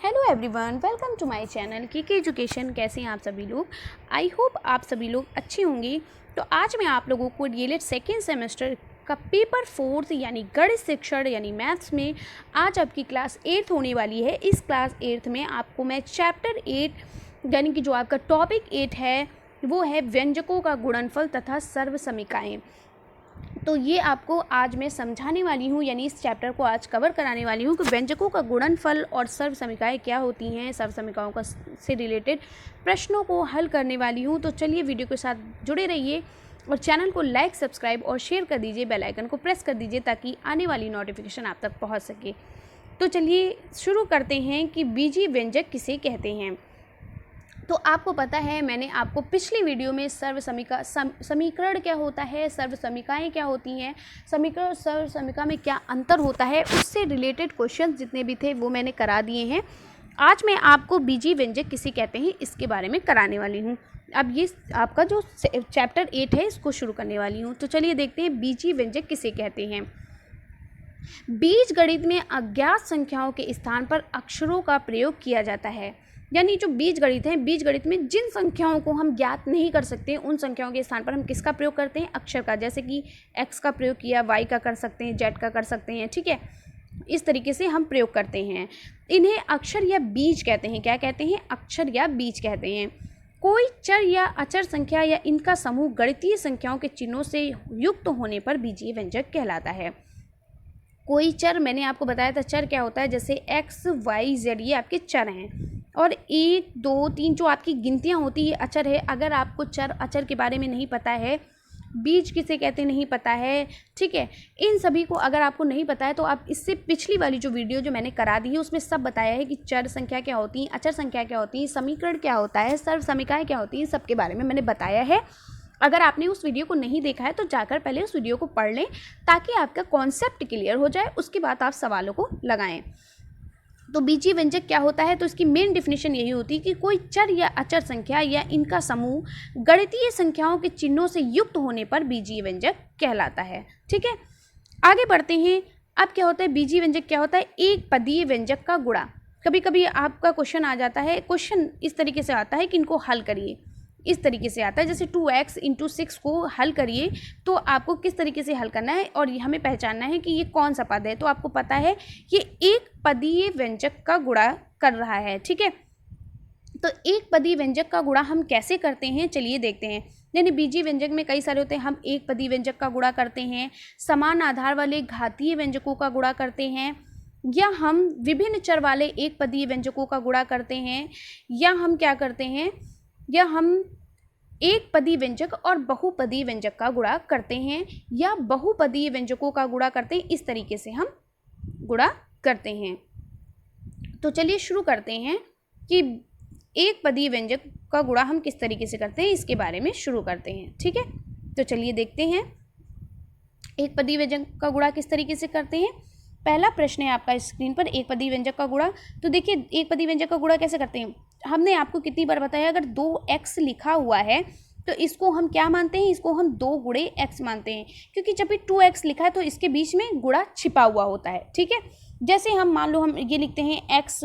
Hello everyone, welcome to my channel के education. कैसे हैं आप सभी लोग? आई होप आप सभी लोग अच्छे होंगे। तो आज मैं आप लोगों को डीएलएड सेकेंड सेमेस्टर का पेपर 4 यानी गणित शिक्षण यानी मैथ्स में आज आपकी क्लास 8 होने वाली है। इस क्लास 8 में आपको मैं चैप्टर 8 यानी कि जो आपका टॉपिक 8 है वो है व्यंजकों का गुणनफल तथा सर्वसमीकाएँ। तो ये आपको आज मैं समझाने वाली हूँ, यानी इस चैप्टर को आज कवर कराने वाली हूँ कि व्यंजकों का गुणनफल और सर्वसमीकाएँ क्या होती हैं। सर्वसमीकाओं का से रिलेटेड प्रश्नों को हल करने वाली हूँ। तो चलिए वीडियो के साथ जुड़े रहिए और चैनल को लाइक, सब्सक्राइब और शेयर कर दीजिए। बेल आइकन को प्रेस कर दीजिए ताकि आने वाली नोटिफिकेशन आप तक पहुँच सके। तो चलिए शुरू करते हैं कि बीजीय व्यंजक किसे कहते हैं। तो आपको पता है, मैंने आपको पिछली वीडियो में समीकरण क्या होता है, सर्वसमीकाएँ क्या होती हैं, समीकरण और सर्वसमीका में क्या अंतर होता है, उससे रिलेटेड क्वेश्चंस जितने भी थे वो मैंने करा दिए हैं। आज मैं आपको बीजीय व्यंजक किसे कहते हैं इसके बारे में कराने वाली हूँ। अब ये आपका जो चैप्टर 8 है इसको शुरू करने वाली हूँ। तो चलिए देखते हैं बीजीय व्यंजक किसे कहते हैं। बीजगणित में अज्ञात संख्याओं के स्थान पर अक्षरों का प्रयोग किया जाता है। यानी जो बीजगणित है, बीजगणित में जिन संख्याओं को हम ज्ञात नहीं कर सकते उन संख्याओं के स्थान पर हम किसका प्रयोग करते हैं? अक्षर का। जैसे कि x का प्रयोग किया, y का कर सकते हैं, z का कर सकते हैं, ठीक है। इस तरीके से हम प्रयोग करते हैं। इन्हें अक्षर या बीज कहते हैं। क्या कहते हैं? अक्षर या बीज कहते हैं। कोई चर या अचर संख्या या इनका समूह गणितीय संख्याओं के चिन्हों से युक्त होने पर बीजीय व्यंजक कहलाता है। कोई चर, मैंने आपको बताया था चर क्या होता है। जैसे x, y, z ये आपके चर हैं और 1, 2, 3 जो आपकी गिनतियाँ होती है अचर है। अगर आपको चर अचर के बारे में नहीं पता है, बीज किसे कहते नहीं पता है, ठीक है, इन सभी को अगर आपको नहीं पता है तो आप इससे पिछली वाली जो वीडियो जो मैंने करा दी है उसमें सब बताया है कि चर संख्या क्या होती है, अचर संख्या क्या होती है, समीकरण क्या होता है, सर्वसमीकाएँ क्या होती हैं, सबके बारे में मैंने बताया है। अगर आपने उस वीडियो को नहीं देखा है तो जाकर पहले उस वीडियो को पढ़ लें ताकि आपका कॉन्सेप्ट क्लियर हो जाए, उसके बाद आप सवालों को लगाएं। तो बीजीय व्यंजक क्या होता है? तो इसकी मेन डेफिनेशन यही होती है कि कोई चर या अचर संख्या या इनका समूह गणितीय संख्याओं के चिन्हों से युक्त होने पर बीजीय व्यंजक कहलाता है। ठीक है, आगे बढ़ते हैं। अब क्या होता है बीजीय व्यंजक? क्या होता है? एक पदीय व्यंजक का गुणा। कभी कभी आपका क्वेश्चन आ जाता है, क्वेश्चन इस तरीके से आता है कि इनको हल करिए। इस तरीके से आता है, जैसे 2x × 6 को हल करिए। तो आपको किस तरीके से हल करना है और हमें पहचानना है कि ये कौन सा पद है। तो आपको पता है ये एक पदीय व्यंजक का गुणा कर रहा है। ठीक है, तो एक पदीय व्यंजक का गुणा हम कैसे करते हैं चलिए देखते हैं। यानी बीजीय व्यंजक में कई सारे होते हैं। हम एक पदीय व्यंजक का गुणा करते हैं, समान आधार वाले घातीय व्यंजकों का गुणा करते हैं, या हम विभिन्न चर वाले एक पदीय व्यंजकों का गुणा करते हैं, या हम क्या करते हैं, या हम एक पदीय व्यंजक और बहुपदीय व्यंजक का गुणा करते हैं, या बहुपदीय व्यंजकों का गुणा करते हैं। इस तरीके से हम गुणा करते हैं। तो चलिए शुरू करते हैं कि एक पदीय व्यंजक का गुणा हम किस तरीके से करते हैं, इसके बारे में शुरू करते हैं। ठीक है, तो चलिए देखते हैं एक पदीय व्यंजक का गुणा किस तरीके से करते हैं। पहला प्रश्न है आपका स्क्रीन पर, एक पदीय व्यंजक का गुणा। तो देखिए एक पदीय व्यंजक का गुणा कैसे करते हैं। हमने आपको कितनी बार बताया, अगर 2x लिखा हुआ है तो इसको हम क्या मानते हैं, इसको हम 2 गुणे x मानते हैं, क्योंकि जब भी 2x लिखा है तो इसके बीच में गुणा छिपा हुआ होता है। ठीक है, जैसे हम मान लो हम ये लिखते हैं x -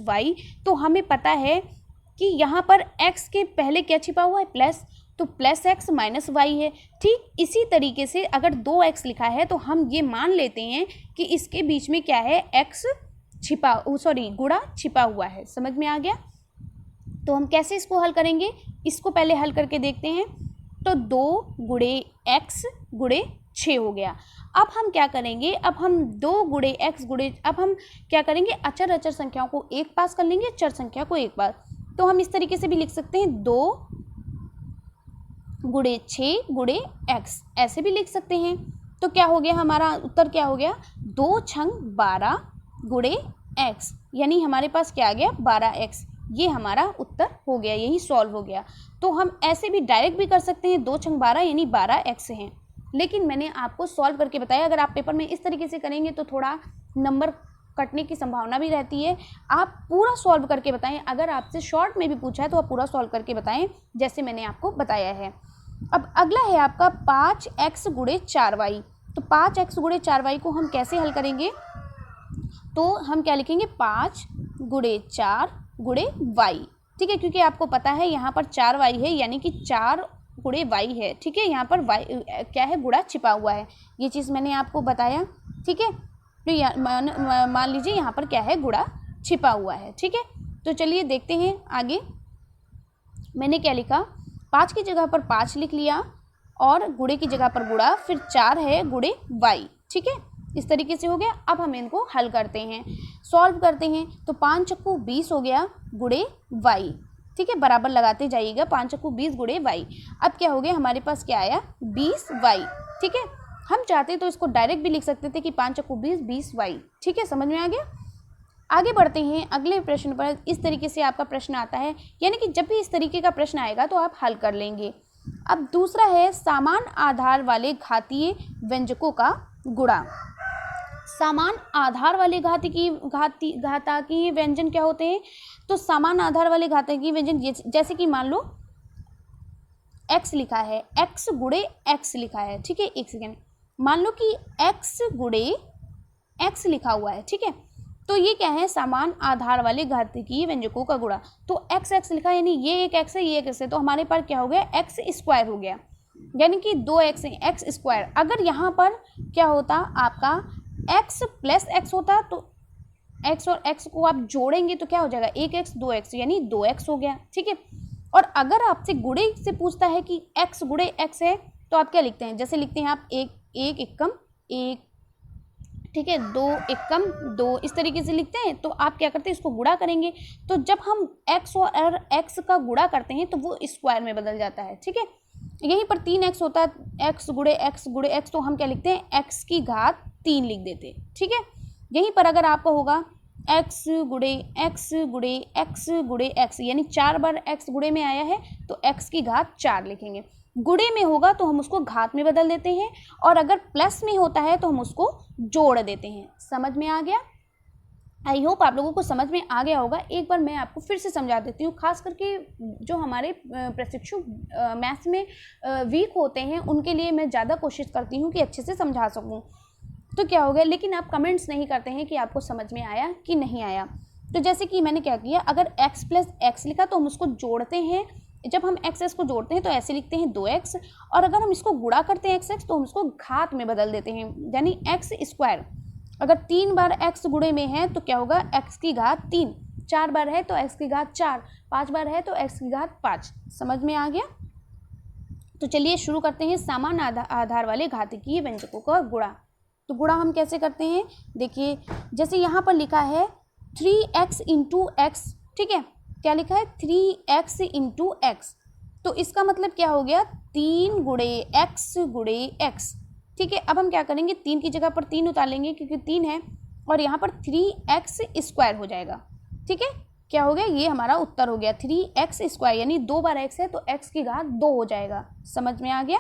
y, तो हमें पता है कि यहाँ पर x के पहले क्या छिपा हुआ है, प्लस, तो प्लस x - y है। ठीक इसी तरीके से अगर 2x लिखा है तो हम ये मान लेते हैं कि इसके बीच में क्या है, x गुणा छिपा हुआ है। समझ में आ गया? तो हम कैसे इसको हल करेंगे, इसको पहले हल करके देखते हैं। तो 2 गुणे x गुणे 6 हो गया। अब हम क्या करेंगे, अब हम 2 गुणे x गुणे, अब हम क्या करेंगे, अचर अचर संख्याओं को एक पास कर लेंगे, चर संख्या को एक पास। तो हम इस तरीके से भी लिख सकते हैं 2 गुणे 6 गुणे x, ऐसे भी लिख सकते हैं। तो क्या हो गया, हमारा उत्तर क्या हो गया, 2 छंग 12 गुणे x, यानी हमारे पास क्या आ गया, 12x। ये हमारा उत्तर हो गया, यही सॉल्व हो गया। तो हम ऐसे भी डायरेक्ट भी कर सकते हैं, 2 छंग 12 यानी 12x हैं। लेकिन मैंने आपको सॉल्व करके बताया, अगर आप पेपर में इस तरीके से करेंगे तो थोड़ा नंबर कटने की संभावना भी रहती है। आप पूरा सॉल्व करके बताएं। अगर आपसे शॉर्ट में भी पूछा है तो आप पूरा सॉल्व करके बताएं, जैसे मैंने आपको बताया है। अब अगला है आपका 5x गुणे 4y। तो 5x गुणे 4y को हम कैसे हल करेंगे, तो हम क्या लिखेंगे, 5 गुणे 4 गुणे y, ठीक है, क्योंकि आपको पता है यहाँ पर 4y है, यानी कि 4 गुणे y है, ठीक है। यहाँ पर y क्या है, गुणा छिपा हुआ है, ये चीज़ मैंने आपको बताया, ठीक है। तो मान लीजिए यहाँ पर क्या है, गुणा छिपा हुआ है, ठीक है। तो चलिए देखते हैं आगे। मैंने क्या लिखा, 5 की जगह पर 5 लिख लिया और गुणे की जगह पर गुणा, फिर 4 है गुणे y, ठीक है। इस तरीके से हो गया। अब हम इनको हल करते हैं, सॉल्व करते हैं। तो 5 चक्कू 20 हो गया गुणे y, ठीक है, बराबर लगाते जाइएगा, 5 चक्कू 20 गुणे y। अब क्या हो गया, हमारे पास क्या आया, 20y, ठीक है। हम चाहते तो इसको डायरेक्ट भी लिख सकते थे कि 5 चक्कू 20 20y, ठीक है, समझ में आ गया। आगे बढ़ते हैं अगले प्रश्न पर। इस तरीके से आपका प्रश्न आता है, यानी कि जब भी इस तरीके का प्रश्न आएगा तो आप हल कर लेंगे। अब दूसरा है समान आधार वाले घातीय व्यंजकों का गुणा। समान आधार वाले घातांकीय व्यंजन क्या होते हैं, तो समान आधार वाले घातांकीय व्यंजन जैसे कि मान लो x लिखा है, x गुणे x लिखा है, ठीक है। एक सेकेंड, मान लो कि x गुणे x लिखा हुआ है, ठीक है। तो ये क्या है, समान आधार वाले घातांकीय व्यंजकों का गुणा। तो x x लिखा है, यानी ये एक x है, ये एक x है, तो हमारे पास क्या हो गया, x स्क्वायर हो गया, यानी कि 2x है, x स्क्वायर। अगर यहाँ पर क्या होता, आपका x प्लस x होता, तो x और x को आप जोड़ेंगे तो क्या हो जाएगा, 1x 2x, यानी 2x हो गया, ठीक है। और अगर आपसे गुणे से पूछता है कि x गुणे x है, तो आप क्या लिखते हैं, जैसे लिखते हैं आप एक एकम एक, ठीक है, 2 एकम 2, इस तरीके से लिखते हैं। तो आप क्या करते हैं, इसको गुणा करेंगे, तो जब हम x और x का गुणा करते हैं तो वो स्क्वायर में बदल जाता है, ठीक है। यहीं पर 3x होता है, x गुणे x, तो हम क्या लिखते हैं, x की घात 3 लिख देते हैं, ठीक है। यहीं पर अगर आपका होगा x गुणे x गुणे x गुणे x, यानी 4 बार x गुणे में आया है तो x की घात 4 लिखेंगे। गुणे में होगा तो हम उसको घात में बदल देते हैं, और अगर प्लस में होता है तो हम उसको जोड़ देते हैं। समझ में आ गया? आई होप आप लोगों को समझ में आ गया होगा। एक बार मैं आपको फिर से समझा देती हूँ, खास करके जो हमारे प्रशिक्षु मैथ्स में वीक होते हैं उनके लिए मैं ज़्यादा कोशिश करती हूँ कि अच्छे से समझा सकूँ। तो क्या हो गया, लेकिन आप कमेंट्स नहीं करते हैं कि आपको समझ में आया कि नहीं आया। तो जैसे कि मैंने क्या किया, अगर x प्लस x लिखा तो हम उसको जोड़ते हैं, जब हम x को जोड़ते हैं तो ऐसे लिखते हैं 2x, और अगर हम इसको गुणा करते हैं x तो हम इसको घात में बदल देते हैं, यानी x स्क्वायर। अगर 3 बार x गुणे में है तो क्या होगा, x की घात 3, 4 बार है तो x की घात 4, 5 बार है तो x की घात 5। समझ में आ गया? तो चलिए शुरू करते हैं समान आधार वाले घातांकीय व्यंजकों का गुणा। तो गुणा हम कैसे करते हैं, देखिए जैसे यहाँ पर लिखा है 3x इंटू एक्स, ठीक है, क्या लिखा है 3x इंटू एक्स, तो इसका मतलब क्या हो गया, 3 गुणे x, ठीक है। अब हम क्या करेंगे, 3 की जगह पर 3 उतार लेंगे क्योंकि 3 है, और यहाँ पर 3x स्क्वायर हो जाएगा, ठीक है। क्या हो गया, ये हमारा उत्तर हो गया 3x स्क्वायर, यानी 2 बार x है तो x की घात 2 हो जाएगा। समझ में आ गया?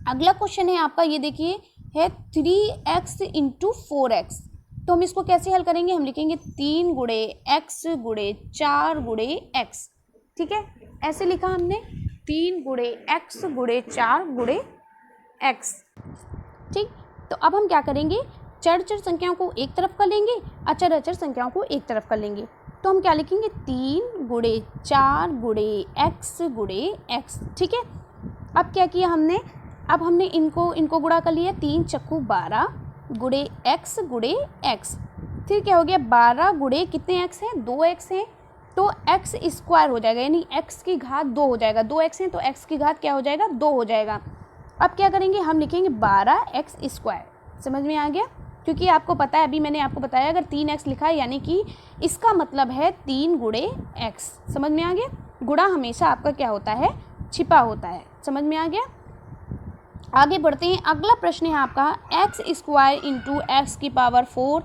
अगला क्वेश्चन है आपका, ये देखिए है 3x इंटू 4x, तो हम इसको कैसे हल करेंगे, हम लिखेंगे 3 गुणे x गुणे 4 गुणे x, ठीक है, ऐसे लिखा हमने 3 गुणे x गुणे 4 गुणे x, ठीक। तो अब हम क्या करेंगे, चर संख्याओं को एक तरफ कर लेंगे, अचर संख्याओं को एक तरफ कर लेंगे। तो हम क्या लिखेंगे, 3 गुणे 4 गुणे x गुणे x, ठीक है। अब क्या किया हमने, अब हमने इनको गुणा कर लिया, 3 चक्कू 12 गुणे x गुणे x, फिर क्या हो गया 12 गुणे कितने x हैं, 2x हैं, तो x स्क्वायर हो जाएगा, यानी x की घात 2 हो जाएगा, 2x हैं तो x की घात क्या हो जाएगा, 2 हो जाएगा। अब क्या करेंगे, हम लिखेंगे 12x स्क्वायर। समझ में आ गया? क्योंकि आपको पता है, अभी मैंने आपको बताया अगर 3x लिखा है यानी कि इसका मतलब है 3 गुणे x। समझ में आ गया? गुणा हमेशा आपका क्या होता है, छिपा होता है। समझ में आ गया? आगे बढ़ते हैं, अगला प्रश्न है आपका x स्क्वायर इंटू एक्स की पावर 4,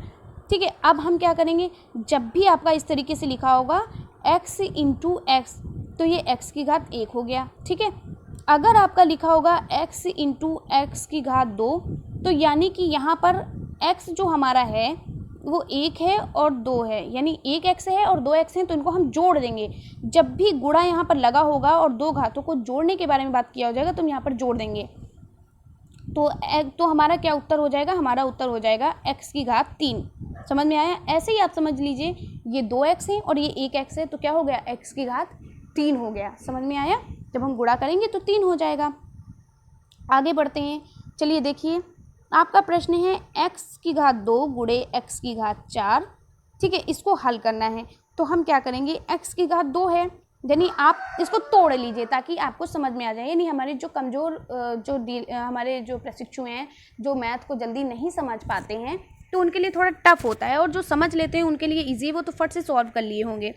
ठीक है। अब हम क्या करेंगे, जब भी आपका इस तरीके से लिखा होगा x इंटू एक्स, तो ये x की घात 1 हो गया, ठीक है। अगर आपका लिखा होगा x इंटू एक्स की घात 2, तो यानी कि यहाँ पर x जो हमारा है वो 1 है और 2 है, यानी 1x है और 2x है, तो इनको हम जोड़ देंगे। जब भी गुणा यहाँ पर लगा होगा और दो घातों को जोड़ने के बारे में बात किया हो जाएगा तो हम यहाँ पर जोड़ देंगे, तो हमारा क्या उत्तर हो जाएगा, हमारा उत्तर हो जाएगा x की घात 3, समझ में आया? ऐसे ही आप समझ लीजिए ये 2x है और ये 1x है, तो क्या हो गया, x की घात 3 हो गया। समझ में आया? जब हम गुणा करेंगे तो 3 हो जाएगा। आगे बढ़ते हैं। चलिए देखिए, आपका प्रश्न है x की घात 2 गुणे x की घात 4। ठीक है, इसको हल करना है। तो हम क्या करेंगे, x की घात 2 है, यानी आप इसको तोड़ लीजिए ताकि आपको समझ में आ जाए। यानी हमारे जो कमज़ोर हमारे जो प्रशिक्षु हैं, जो मैथ को जल्दी नहीं समझ पाते हैं, तो उनके लिए थोड़ा टफ होता है, और जो समझ लेते हैं उनके लिए ईजी है, वो तो फट से सॉल्व कर लिए होंगे।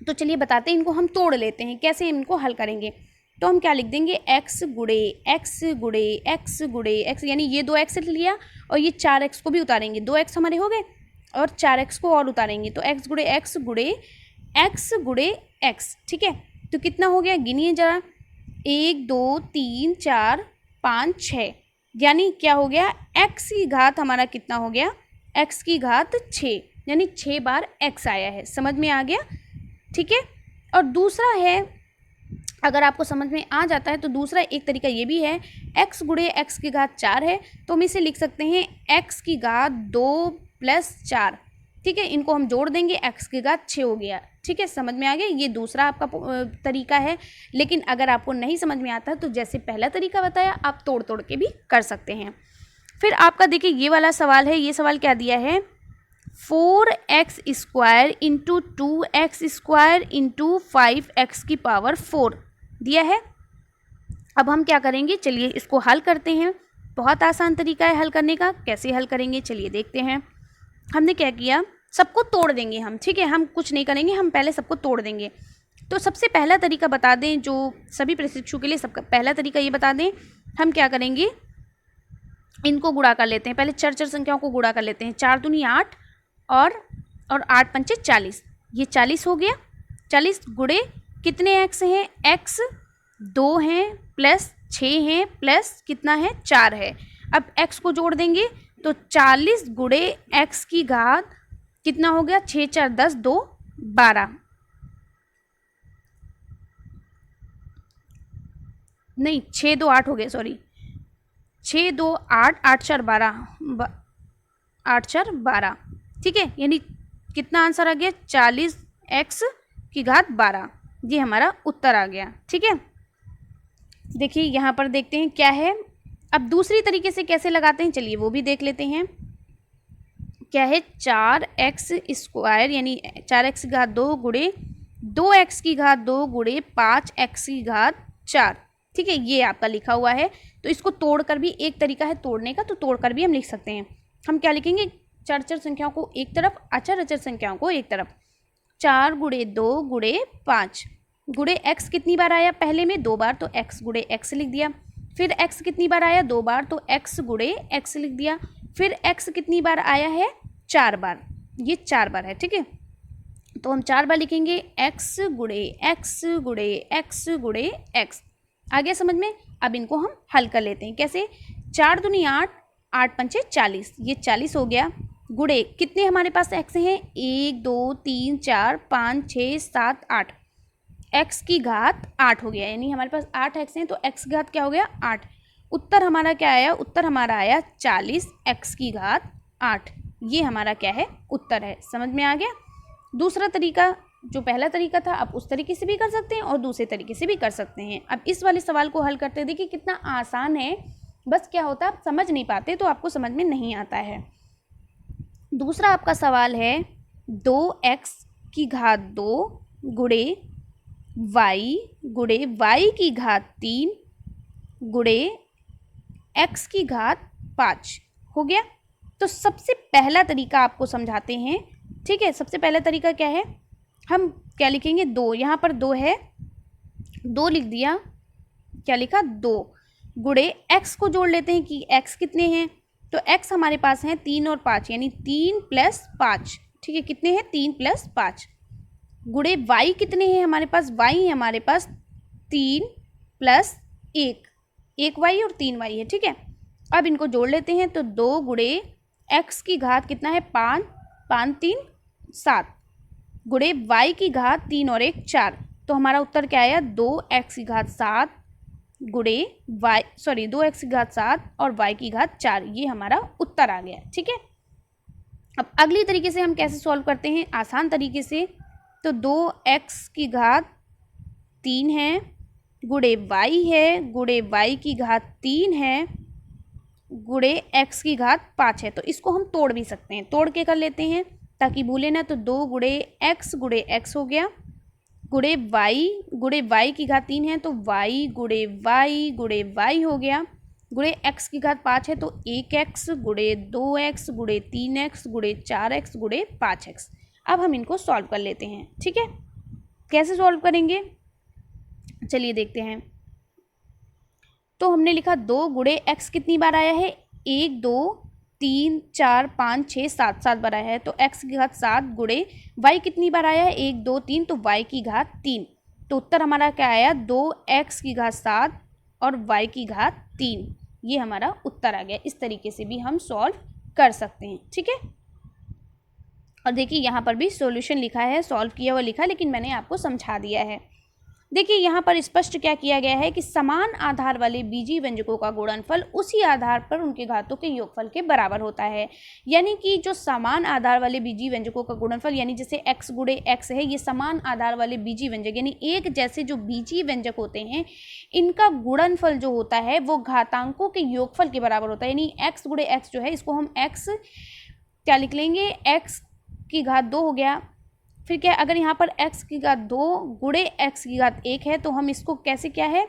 तो चलिए बताते हैं, इनको हम तोड़ लेते हैं, कैसे इनको हल करेंगे। तो हम क्या लिख देंगे, x गुणे एक्स गुणे एक्स गुणे एक्स, यानी ये 2x लिया और ये 4x को भी उतारेंगे, 2x हमारे हो गए और 4x को और उतारेंगे, तो x गुणे एक्स गुणे एक्स गुणे एक्स। ठीक है, तो कितना हो गया, गिनिए जरा, 1 2 3 4 5 6, यानी क्या हो गया, x की घात हमारा कितना हो गया, x की घात 6, यानी 6 बार x आया है। समझ में आ गया? ठीक है। और दूसरा है, अगर आपको समझ में आ जाता है तो दूसरा एक तरीका ये भी है, x गुणे x की घात 4 है, तो हम इसे लिख सकते हैं x की घात 2 + 4। ठीक है, इनको हम जोड़ देंगे, x की घात 6 हो गया। ठीक है, समझ में आ गया? ये दूसरा आपका तरीका है। लेकिन अगर आपको नहीं समझ में आता तो जैसे पहला तरीका बताया, आप तोड़ तोड़ के भी कर सकते हैं। फिर आपका देखिए ये वाला सवाल है, ये सवाल क्या दिया है, 4x square into 2x square into 5x की पावर 4 दिया है। अब हम क्या करेंगे, चलिए इसको हल करते हैं। बहुत आसान तरीका है हल करने का। कैसे हल करेंगे, चलिए देखते हैं। हमने क्या किया, सबको तोड़ देंगे हम। ठीक है, हम कुछ नहीं करेंगे, हम पहले सबको तोड़ देंगे। तो सबसे पहला तरीका बता दें, जो सभी प्रशिक्षु के लिए सबका पहला तरीका ये बता दें, हम क्या करेंगे, इनको गुणा कर लेते हैं। पहले चर संख्याओं को गुणा कर लेते हैं। 4 दूनी 8 और 8 पंचे 40, ये 40 हो गया। 40 गुणे कितने x हैं, x 2 हैं प्लस 6 हैं प्लस कितना है, 4 है। अब x को जोड़ देंगे तो 40 गुणे x की घात कितना हो गया, 6 4 10 2 12, नहीं 6 2 8 हो गया, सॉरी 6 2 8 8 4 12 8 4 12। ठीक है, यानी कितना आंसर आ गया, 40x की घात 12, ये हमारा उत्तर आ गया। ठीक है, देखिए यहाँ पर देखते हैं क्या है। अब दूसरी तरीके से कैसे लगाते हैं, चलिए वो भी देख लेते हैं। क्या है, 4x स्क्वायर यानी 4x की घात 2 गुणे 2x की घात 2 गुणे 5x की घात 4। ठीक है, ये आपका लिखा हुआ है। तो इसको तोड़कर भी एक तरीका है तोड़ने का, तो तोड़कर भी हम लिख सकते हैं। हम क्या लिखेंगे, चर संख्याओं को एक तरफ, अचर अचर संख्याओं को एक तरफ। 4 गुणे 2 गुणे 5 गुणे x कितनी बार आया, पहले में 2 बार, तो x गुणे x लिख दिया। फिर x कितनी बार आया, 2 बार, तो x गुणे x लिख दिया। फिर x कितनी बार आया है, 4 बार, ये 4 बार है। ठीक है, तो हम 4 बार लिखेंगे, x गुणे x गुणे x गुणे x। आ गया समझ में? अब इनको हम हल कर लेते हैं। कैसे, 4 दूनी 8 8 पंचे 40, ये 40 हो गया। गुणे कितने हमारे पास x हैं, 1 2 3 4 5 6 7 8, x की घात 8 हो गया, यानी हमारे पास 8 x हैं, तो x की घात क्या हो गया, 8। उत्तर हमारा क्या आया, उत्तर हमारा आया 40x की घात 8, ये हमारा क्या है, उत्तर है। समझ में आ गया? दूसरा तरीका, जो पहला तरीका था, आप उस तरीके से भी कर सकते हैं और दूसरे तरीके से भी कर सकते हैं। अब इस वाले सवाल को हल करते देखिए कितना आसान है, बस क्या होता है आप समझ नहीं पाते तो आपको समझ में नहीं आता है। दूसरा आपका सवाल है 2x की घात 2 गुणे y की घात 3 गुणे x की घात 5 हो गया। तो सबसे पहला तरीका आपको समझाते हैं। ठीक है, सबसे पहला तरीका क्या है, हम क्या लिखेंगे, 2, यहाँ पर 2 है, 2 लिख दिया, क्या लिखा, 2 गुणे x को जोड़ लेते हैं कि x कितने हैं, तो x हमारे पास हैं 3 और 5, यानी 3 + 5। ठीक है, कितने हैं, 3 + 5 गुणे y कितने हैं हमारे पास, y है हमारे पास 3 + 1, 1 y और 3 y है। ठीक है, अब इनको जोड़ लेते हैं, तो 2 गुणे x की घात कितना है, 5 5 3 7 गुणे y की घात 3 और 1 4, तो हमारा उत्तर क्या आया, 2x की घात 7 गुणे 2x की घात 7 और y की घात 4, ये हमारा उत्तर आ गया। ठीक है, अब अगली तरीके से हम कैसे सॉल्व करते हैं आसान तरीके से, तो 2x की घात 3 है गुणे y है गुणे y की घात 3 है गुणे x की घात 5 है। तो इसको हम तोड़ भी सकते हैं, तोड़ के कर लेते हैं ताकि भूले ना। तो 2 गुणे x हो गया गुणे y की घात 3 है तो y गुणे y हो गया गुणे x की घात 5 है तो 1x गुणे 2x गुणे 3x गुणे 4x गुणे 5x। अब हम इनको सॉल्व कर लेते हैं। ठीक है, कैसे सॉल्व करेंगे चलिए देखते हैं। तो हमने लिखा 2 गुणे x कितनी बार आया है, 1 2 3 4 5 6 7 7 बार आया है। तो x की घात 7 गुणे y कितनी बार आया है, 1 2 3 तो y की घात 3। तो उत्तर हमारा क्या आया, 2x की घात 7 और y की घात 3। ये हमारा उत्तर आ गया। इस तरीके से भी हम सॉल्व कर सकते हैं। ठीक है, और देखिए यहाँ पर भी सॉल्यूशन लिखा है, सॉल्व किया हुआ लिखा, लेकिन मैंने आपको समझा दिया है। देखिए यहाँ पर स्पष्ट क्या किया गया है कि समान आधार वाले बीजीय व्यंजकों का गुणनफल उसी आधार पर उनके घातों के योगफल के बराबर होता है। यानी कि जो समान आधार वाले बीजीय व्यंजकों का गुणनफल, यानी जैसे x गुणे x है, ये समान आधार वाले बीजीय व्यंजक यानी एक जैसे जो बीजीय व्यंजक होते हैं, इनका गुणनफल जो होता है वो घातांकों के योगफल के बराबर होता है। यानी x गुणे x जो है, इसको हम x क्या लिख लेंगे, x की घात 2 हो गया। फिर क्या, अगर यहाँ पर x की घात 2 गुणे x की घात 1 है तो हम इसको कैसे, क्या है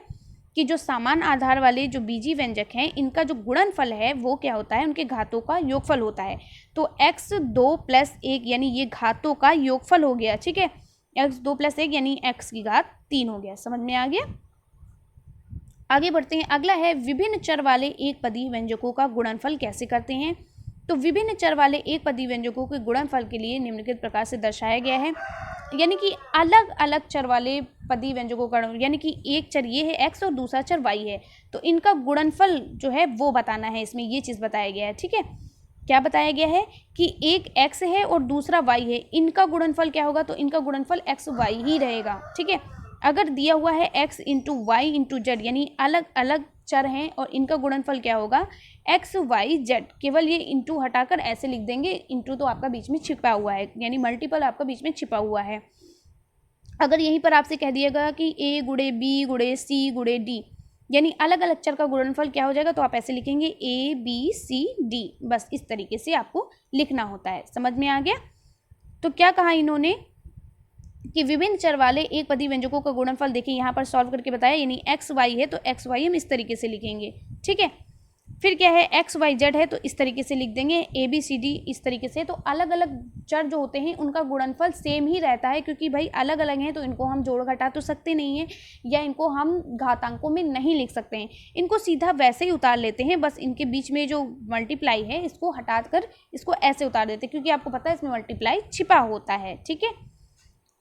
कि जो समान आधार वाले जो बीजीय व्यंजक हैं, इनका जो गुणनफल है वो क्या होता है, उनके घातों का योगफल होता है। तो x 2 + 1 यानी ये घातों का योगफल हो गया। ठीक है, x 2 + 1 यानी x की घात 3 हो गया। समझ में आ गया। आगे बढ़ते हैं। अगला है विभिन्न चर वाले एक पदीय व्यंजकों का गुणनफल कैसे करते हैं। तो विभिन्न चर वाले एक पदीय व्यंजकों के गुणनफल के लिए निम्नलिखित प्रकार से दर्शाया गया है। यानी कि अलग अलग चर वाले पदीय व्यंजकों का, यानी कि एक चर ये है x और दूसरा चर y है, तो इनका गुणनफल जो है वो बताना है। इसमें ये चीज़ बताया गया है। ठीक है, क्या बताया गया है कि एक x है और दूसरा y है, इनका गुणनफल क्या होगा, तो इनका गुणनफल x y ही रहेगा। ठीक है, अगर दिया हुआ है x into y into z, यानी अलग अलग चर हैं और इनका गुणनफल क्या होगा, एक्स वाई जेड। केवल ये इंटू हटाकर ऐसे लिख देंगे, इंटू तो आपका बीच में छिपा हुआ है, यानी मल्टीपल आपका बीच में छिपा हुआ है। अगर यहीं पर आपसे कह दिएगा कि a गुणे b गुणे c गुणे d, यानी अलग अलग चर का गुणनफल क्या हो जाएगा, तो आप ऐसे लिखेंगे a b c d। बस इस तरीके से आपको लिखना होता है। समझ में आ गया। तो क्या कहा इन्होंने कि विभिन्न चर वाले एक पदीय व्यंजकों का गुणनफल देखिए यहाँ पर सॉल्व करके बताया, यानी एक्स वाई है तो एक्स वाई हम इस तरीके से लिखेंगे। ठीक है, फिर क्या है, एक्स वाई जेड है तो इस तरीके से लिख देंगे, ए बी सी डी इस तरीके से। तो अलग अलग चर जो होते हैं उनका गुणनफल सेम ही रहता है, क्योंकि भाई अलग अलग हैं तो इनको हम जोड़ घटा तो सकते नहीं हैं, या इनको हम घातांकों में नहीं लिख सकते हैं। इनको सीधा वैसे ही उतार लेते हैं, बस इनके बीच में जो मल्टीप्लाई है इसको हटा कर इसको ऐसे उतार देते हैं, क्योंकि आपको पता है इसमें मल्टीप्लाई छिपा होता है। ठीक है,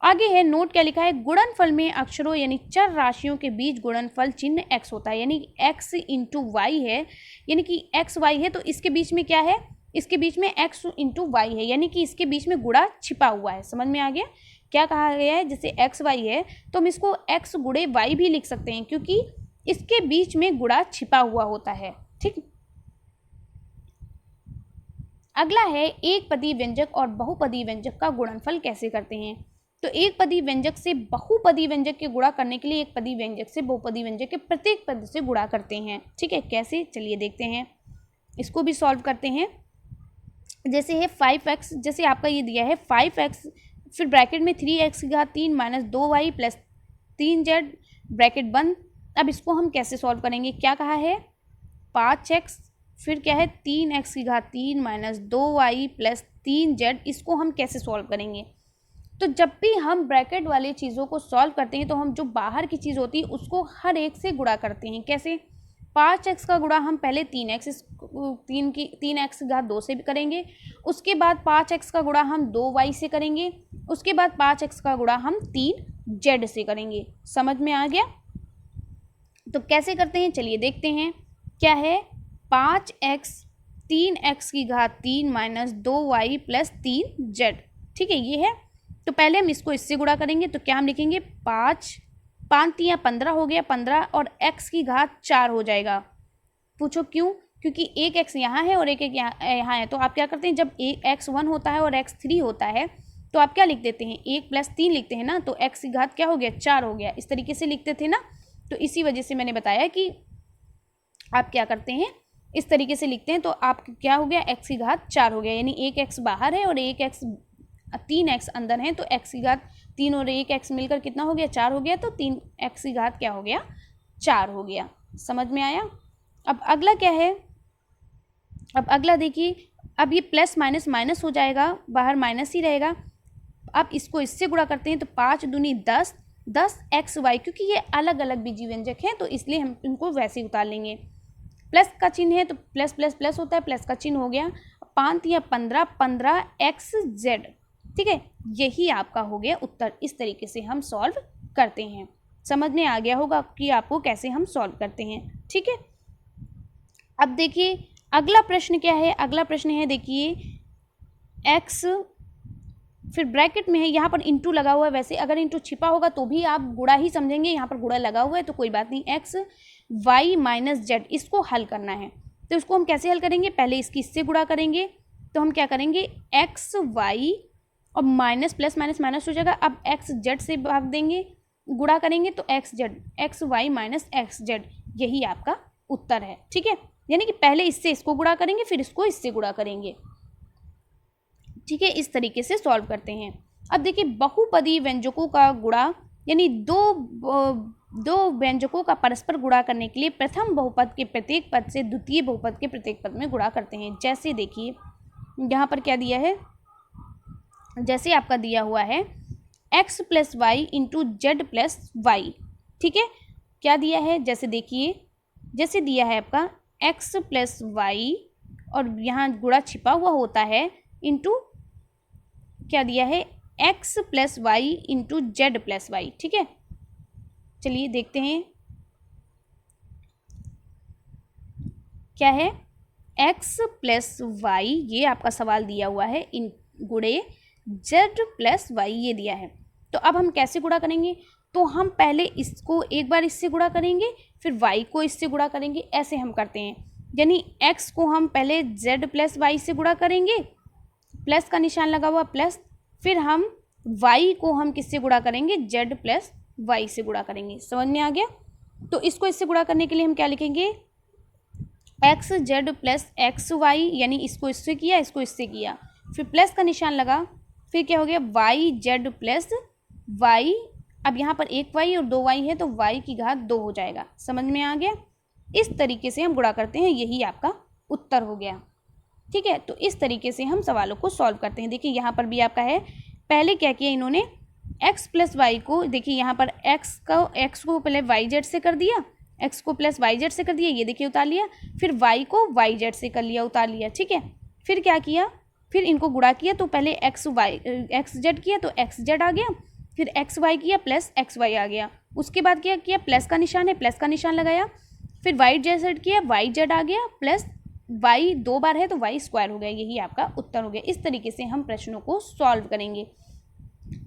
आगे है नोट क्या लिखा है, गुणनफल में अक्षरों यानी चर राशियों के बीच गुणनफल चिन्ह x होता है, यानी x इंटू वाई है, यानी कि x y है तो इसके बीच में क्या है, इसके बीच में x इंटू वाई है, यानी कि इसके बीच में गुणा छिपा हुआ है। समझ में आ गया। क्या कहा गया है, जैसे x y है तो हम इसको x गुणे y भी लिख सकते हैं, क्योंकि इसके बीच में गुणा छिपा हुआ होता है। ठीक, अगला है एक पदीय व्यंजक और बहुपदीय व्यंजक का गुणनफल कैसे करते हैं। तो एक पदीय व्यंजक से बहुपदीय व्यंजक के गुणा करने के लिए एक पदीय व्यंजक से बहुपदीय व्यंजक के प्रत्येक पद से गुणा करते हैं। ठीक है, कैसे, चलिए देखते हैं। इसको भी सॉल्व करते हैं। जैसे है 5x, जैसे आपका ये दिया है 5x, फिर ब्रैकेट में 3x की घात 3 minus 2y plus 3z bracket बंद। अब इसको हम कैसे सॉल्व करेंगे, क्या कहा है, 5x फिर क्या है 3x की घात 3 माइनस 2y प्लस 3z, इसको हम कैसे सॉल्व करेंगे। तो जब भी हम ब्रैकेट वाली चीज़ों को सॉल्व करते हैं तो हम जो बाहर की चीज़ होती है उसको हर एक से गुणा करते हैं। कैसे, 5x का गुणा हम पहले 3x की घात 2 से भी करेंगे, उसके बाद 5x का गुणा हम 2y से करेंगे, उसके बाद 5x का गुणा हम 3z से करेंगे। समझ में आ गया। तो कैसे करते हैं चलिए देखते हैं। क्या है, 5x 3x की घात 3 माइनस 2y प्लस 3z। ठीक है, ये है। तो पहले हम इसको इससे गुणा करेंगे, तो क्या हम लिखेंगे, 5 3 15 हो गया 15, और x की घात 4 हो जाएगा। पूछो क्यों, क्योंकि एक एक्स यहाँ है और एक एक यहाँ है, तो आप क्या करते हैं, जब एक्स 1 होता है और एक्स 3 होता है तो आप क्या लिख देते हैं, 1 + 3 लिखते हैं ना, तो एक्स की घात क्या हो गया, 4 हो गया। इस तरीके से लिखते थे ना, तो इसी वजह से मैंने बताया कि आप क्या करते हैं, इस तरीके से लिखते हैं। तो आप क्या हो गया, एक्स की घात 4 हो गया, यानी एक एक्स बाहर है और एक एक्स 3 एक्स अंदर है, तो एक्स की घात 3 और एक एक्स मिलकर कितना हो गया, 4 हो गया। तो 3 एक्स की घात क्या हो गया, 4 हो गया। समझ में आया। अब अगला क्या है, अब अगला देखिए, अब ये प्लस माइनस माइनस हो जाएगा, बाहर माइनस ही रहेगा। अब इसको इससे गुणा करते हैं तो 5 दूनी 10, 10 एक्स वाई, क्योंकि ये अलग अलग बीजी व्यंजक हैं तो इसलिए हम इनको वैसे ही उतार लेंगे। प्लस का चिन्ह है तो प्लस प्लस प्लस होता है, प्लस का चिन्ह हो गया। 5 या 15, 15 एक्स जेड, ठीक है, यही आपका हो गया उत्तर। इस तरीके से हम सॉल्व करते हैं। समझ में आ गया होगा कि आपको कैसे हम सॉल्व करते हैं, ठीक है। अब देखिए अगला प्रश्न क्या है, अगला प्रश्न है देखिए एक्स, फिर ब्रैकेट में है, यहाँ पर इंटू लगा हुआ है। वैसे अगर इंटू छिपा होगा तो भी आप गुणा ही समझेंगे, यहाँ पर गुणा लगा हुआ है तो कोई बात नहीं। एक्स वाई माइनस जेड, इसको हल करना है। तो इसको हम कैसे हल करेंगे, पहले इसकी इससे गुणा करेंगे। तो हम क्या करेंगे, एक्स वाई और माइनस प्लस माइनस माइनस हो जाएगा। अब एक्स जेड से भाग देंगे, गुणा करेंगे तो x z, x y minus x z, यही आपका उत्तर है, ठीक है। यानी कि पहले इससे इसको गुणा करेंगे, फिर इसको इससे गुणा करेंगे, ठीक है। इस तरीके से सॉल्व करते हैं। अब देखिए बहुपदी व्यंजकों का गुणा, यानी दो व्यंजकों का परस्पर गुणा करने के लिए प्रथम बहुपद के प्रत्येक पद से द्वितीय बहुपद के प्रत्येक पद में गुणा करते हैं। जैसे देखिए यहाँ पर क्या दिया है, जैसे आपका दिया हुआ है x + y into z + y, ठीक है। क्या दिया है, जैसे देखिए, जैसे दिया है आपका x + y और यहाँ गुणा छिपा हुआ होता है, इंटू क्या दिया है, x + y into z + y, ठीक है। चलिए देखते हैं क्या है, x + y, ये आपका सवाल दिया हुआ है, इन गुणे z + y ये दिया है। तो अब हम कैसे गुणा करेंगे, तो हम पहले इसको एक बार इससे गुणा करेंगे, फिर y को इससे गुणा करेंगे, ऐसे हम करते हैं। यानी x को हम पहले z + y से गुणा करेंगे, प्लस का निशान लगा हुआ प्लस, फिर हम y को हम किससे गुणा करेंगे, z + y से गुणा करेंगे। समझ में आ गया। तो इसको इससे गुणा करने के लिए हम क्या लिखेंगे, एक्स जेड + एक्स वाई, यानी इसको इससे किया, इसको इससे किया, फिर प्लस का निशान लगा, फिर क्या हो गया, वाई जेड + वाई। अब यहाँ पर एक वाई और 2 वाई है तो वाई की घात 2 हो जाएगा। समझ में आ गया। इस तरीके से हम गुणा करते हैं, यही आपका उत्तर हो गया, ठीक है। तो इस तरीके से हम सवालों को सॉल्व करते हैं। देखिए यहाँ पर भी आपका है, पहले क्या किया इन्होंने, x + y को, देखिए यहाँ पर x को पहले yz से कर दिया, x को प्लस yz से कर दिया, ये देखिए उतार लिया, फिर y को yz से कर लिया, उतार लिया, ठीक है। फिर क्या किया, फिर इनको गुणा किया, तो पहले xz किया तो xz आ गया, फिर xy किया प्लस xy आ गया। उसके बाद क्या किया, प्लस का निशान है, प्लस का निशान लगाया, फिर yz किया, yz आ गया, प्लस y 2 बार है तो y² हो गया, यही आपका उत्तर हो गया। इस तरीके से हम प्रश्नों को सॉल्व करेंगे।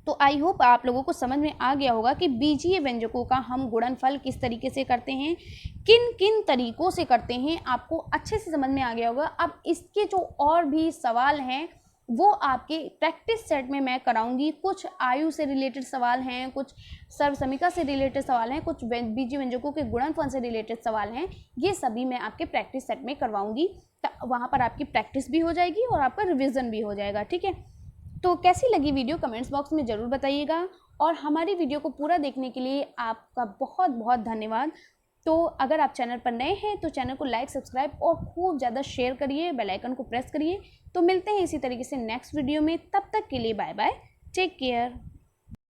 तो आई होप आप लोगों को समझ में आ गया होगा कि बीजीय व्यंजकों का हम गुणनफल किस तरीके से करते हैं, किन किन तरीकों से करते हैं, आपको अच्छे से समझ में आ गया होगा। अब इसके जो और भी सवाल हैं वो आपके प्रैक्टिस सेट में मैं कराऊंगी। कुछ आयु से रिलेटेड सवाल हैं, कुछ सर्वसमीका से रिलेटेड सवाल हैं, कुछ बीजीय व्यंजकों के गुणनफल से रिलेटेड सवाल हैं, ये सभी मैं आपके प्रैक्टिस सेट में करवाऊंगी। वहाँ पर आपकी प्रैक्टिस भी हो जाएगी और आपका रिविज़न भी हो जाएगा, ठीक है। तो कैसी लगी वीडियो कमेंट्स बॉक्स में ज़रूर बताइएगा, और हमारी वीडियो को पूरा देखने के लिए आपका बहुत बहुत धन्यवाद। तो अगर आप चैनल पर नए हैं तो चैनल को लाइक, सब्सक्राइब और खूब ज़्यादा शेयर करिए, बेल आइकन को प्रेस करिए। तो मिलते हैं इसी तरीके से नेक्स्ट वीडियो में, तब तक के लिए बाय बाय, टेक केयर।